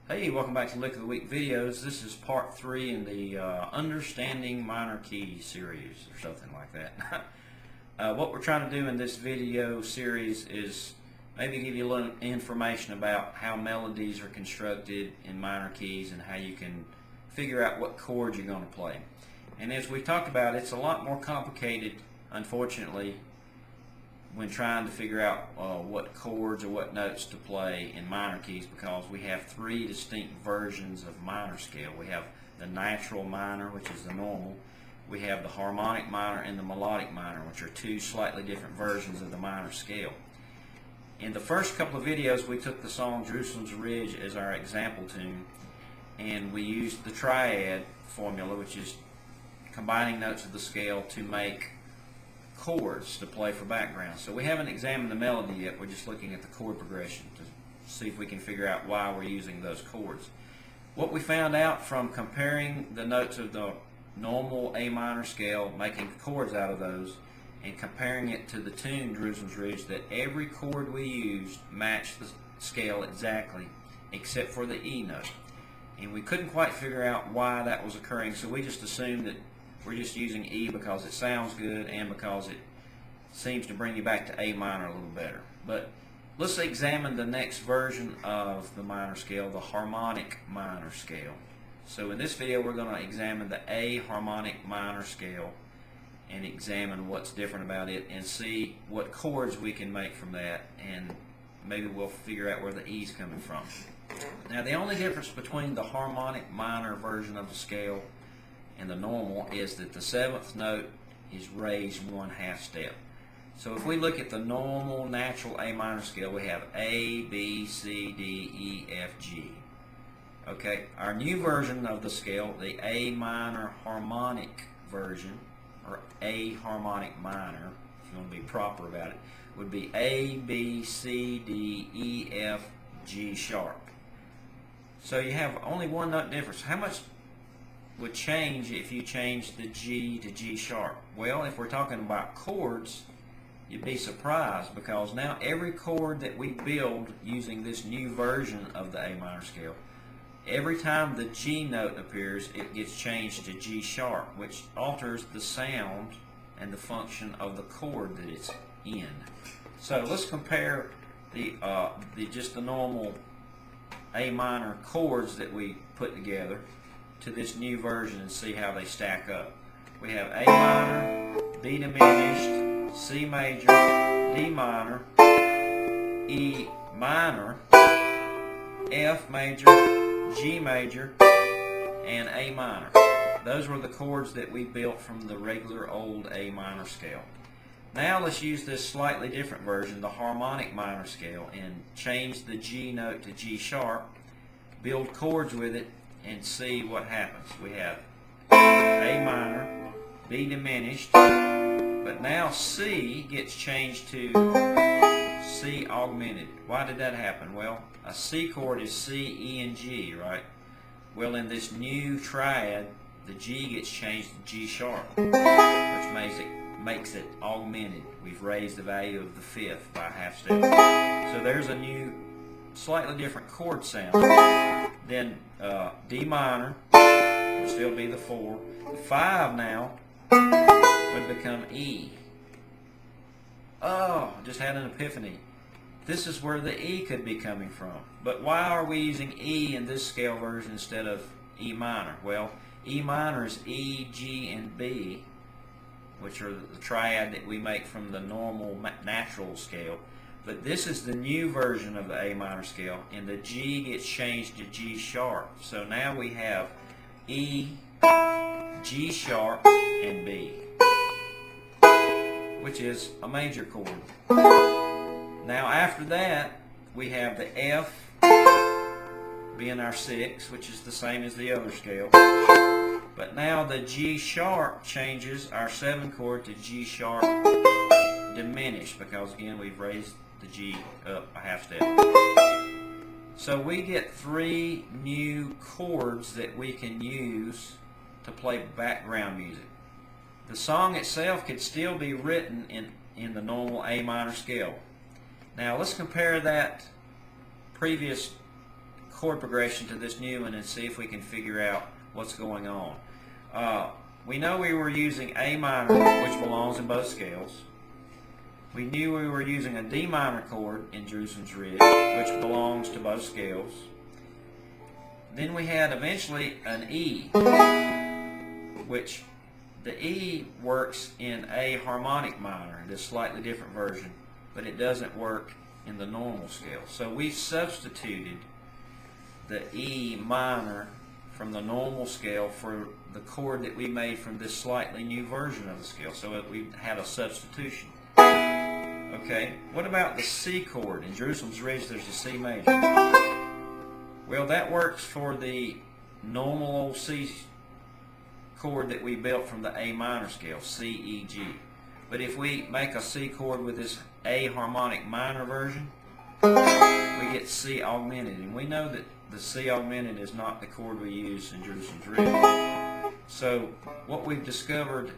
Hey, welcome back to Lick of the Week videos. This is part 3 in the Understanding Minor Key series, or something like that. What we're trying to do in this video series is maybe give you a little information about how melodies are constructed in minor keys and how you can figure out what chords you're going to play. And as we've talked about, it's a lot more complicated, unfortunately, when trying to figure out what chords or what notes to play in minor keys, because we have 3 distinct versions of minor scale. We have the natural minor, which is the normal. We have the harmonic minor and the melodic minor, which are 2 slightly different versions of the minor scale. In the first couple of videos, we took the song Jerusalem's Ridge as our example tune, and we used the triad formula, which is combining notes of the scale to make chords to play for background. So we haven't examined the melody yet, we're just looking at the chord progression to see if we can figure out why we're using those chords. What we found out from comparing the notes of the normal A minor scale, making chords out of those, and comparing it to the tune Jerusalem's Ridge, that every chord we used matched the scale exactly except for the E note. And we couldn't quite figure out why that was occurring, so we just assumed that we're just using E because it sounds good and because it seems to bring you back to A minor a little better. But let's examine the next version of the minor scale, the harmonic minor scale. So in this video we're going to examine the A harmonic minor scale and examine what's different about it and see what chords we can make from that, and maybe we'll figure out where the E's coming from. Now, the only difference between the harmonic minor version of the scale and the normal is that the 7th note is raised 1/2 step. So if we look at the normal natural A minor scale, we have A, B, C, D, E, F, G. Okay, our new version of the scale, the A minor harmonic version, or A harmonic minor, if you want to be proper about it, would be A, B, C, D, E, F, G sharp. So you have only one note difference. How much would change if you changed the G to G sharp? Well, if we're talking about chords, you'd be surprised, because now every chord that we build using this new version of the A minor scale, every time the G note appears, it gets changed to G sharp, which alters the sound and the function of the chord that it's in. So let's compare just the normal A minor chords that we put together to this new version and see how they stack up. We have A minor, B diminished, C major, D minor, E minor, F major, G major, and A minor. Those were the chords that we built from the regular old A minor scale. Now let's use this slightly different version, the harmonic minor scale, and change the G note to G sharp, build chords with it, and see what happens. We have A minor, B diminished, but now C gets changed to C augmented. Why did that happen? Well, a C chord is C, E, and G, right? Well, in this new triad, the G gets changed to G sharp, which makes it augmented. We've raised the value of the 5th by 1/2 step. So there's a new, slightly different chord sound. Then D minor would still be the 4. The 5 now would become E. Oh, just had an epiphany. This is where the E could be coming from. But why are we using E in this scale version instead of E minor? Well, E minor is E, G, and B, which are the triad that we make from the normal natural scale. But this is the new version of the A minor scale, and the G gets changed to G sharp. So now we have E, G sharp, and B, which is a major chord. Now after that, we have the F being our 6, which is the same as the other scale. But now the G sharp changes our 7 chord to G sharp diminished, because again we've raised the G up a 1/2 step. So we get 3 new chords that we can use to play background music. The song itself could still be written in the normal A minor scale. Now let's compare that previous chord progression to this new one and see if we can figure out what's going on. We know we were using A minor, which belongs in both scales. We knew we were using a D minor chord in Jerusalem's Ridge, which belongs to both scales. Then we had eventually an E, which the E works in A harmonic minor, this slightly different version, but it doesn't work in the normal scale. So we substituted the E minor from the normal scale for the chord that we made from this slightly new version of the scale. So we had a substitution. Okay, what about the C chord? In Jerusalem's Ridge there's a C major. Well, that works for the normal old C chord that we built from the A minor scale, C, E, G. But if we make a C chord with this A harmonic minor version, we get C augmented. And we know that the C augmented is not the chord we use in Jerusalem's Ridge. So what we've discovered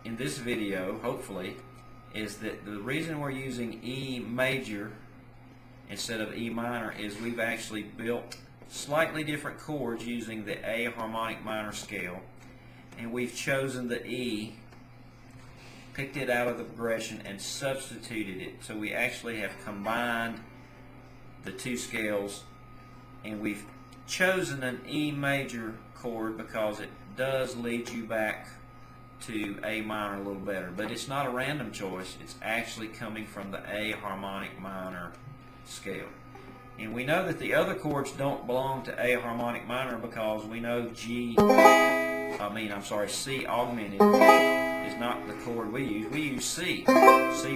in this video, hopefully, is that the reason we're using E major instead of E minor is we've actually built slightly different chords using the A harmonic minor scale, and we've chosen the E, picked it out of the progression, and substituted it. So we actually have combined the two scales, and we've chosen an E major chord because it does lead you back to A minor a little better. But it's not a random choice, it's actually coming from the A harmonic minor scale. And we know that the other chords don't belong to A harmonic minor because we know C augmented is not the chord we use. We use C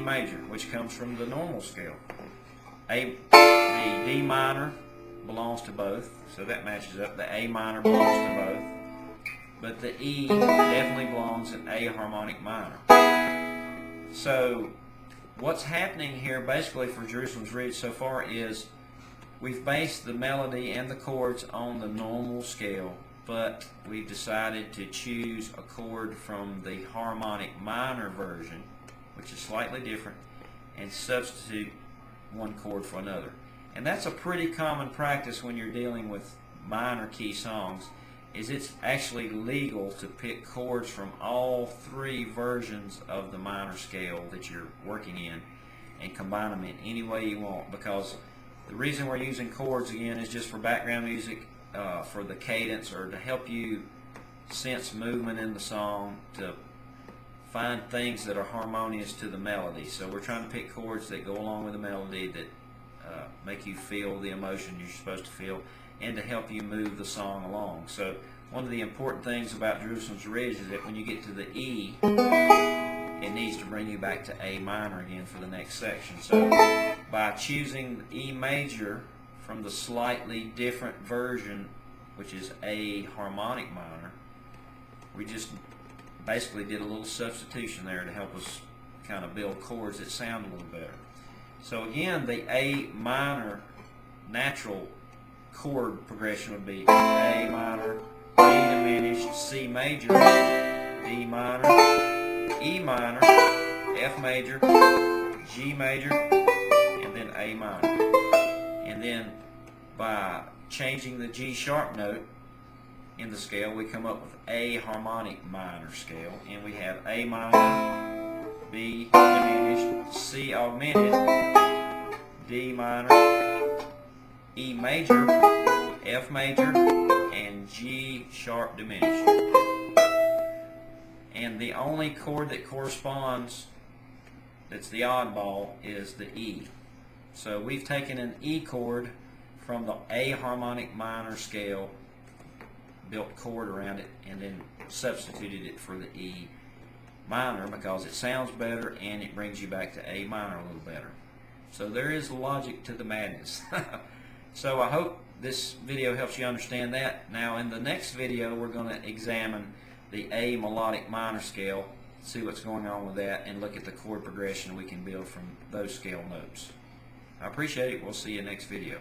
major, which comes from the normal scale. The D minor belongs to both, so that matches up. The A minor belongs to both, but the E definitely belongs in A harmonic minor. So what's happening here basically for Jerusalem's Ridge so far is we've based the melody and the chords on the normal scale, but we've decided to choose a chord from the harmonic minor version, which is slightly different, and substitute one chord for another. And that's a pretty common practice when you're dealing with minor key songs, is it's actually legal to pick chords from all three versions of the minor scale that you're working in and combine them in any way you want, because the reason we're using chords again is just for background music, for the cadence, or to help you sense movement in the song, to find things that are harmonious to the melody. So we're trying to pick chords that go along with the melody, that make you feel the emotion you're supposed to feel, and to help you move the song along. So one of the important things about Jerusalem's Ridge is that when you get to the E, it needs to bring you back to A minor again for the next section. So by choosing E major from the slightly different version, which is A harmonic minor, we just basically did a little substitution there to help us kind of build chords that sound a little better. So again, the A minor natural chord progression would be A minor, D diminished, C major, D minor, E minor, F major, G major, and then A minor. And then by changing the G sharp note in the scale, we come up with A harmonic minor scale, and we have A minor, B diminished, C augmented, D minor, E major, F major, and G sharp diminished. And the only chord that corresponds, that's the oddball, is the E. So we've taken an E chord from the A harmonic minor scale, built chord around it, and then substituted it for the E minor because it sounds better and it brings you back to A minor a little better. So there is logic to the madness. So I hope this video helps you understand that. Now in the next video we're going to examine the A melodic minor scale, see what's going on with that, and look at the chord progression we can build from those scale notes. I appreciate it. We'll see you next video.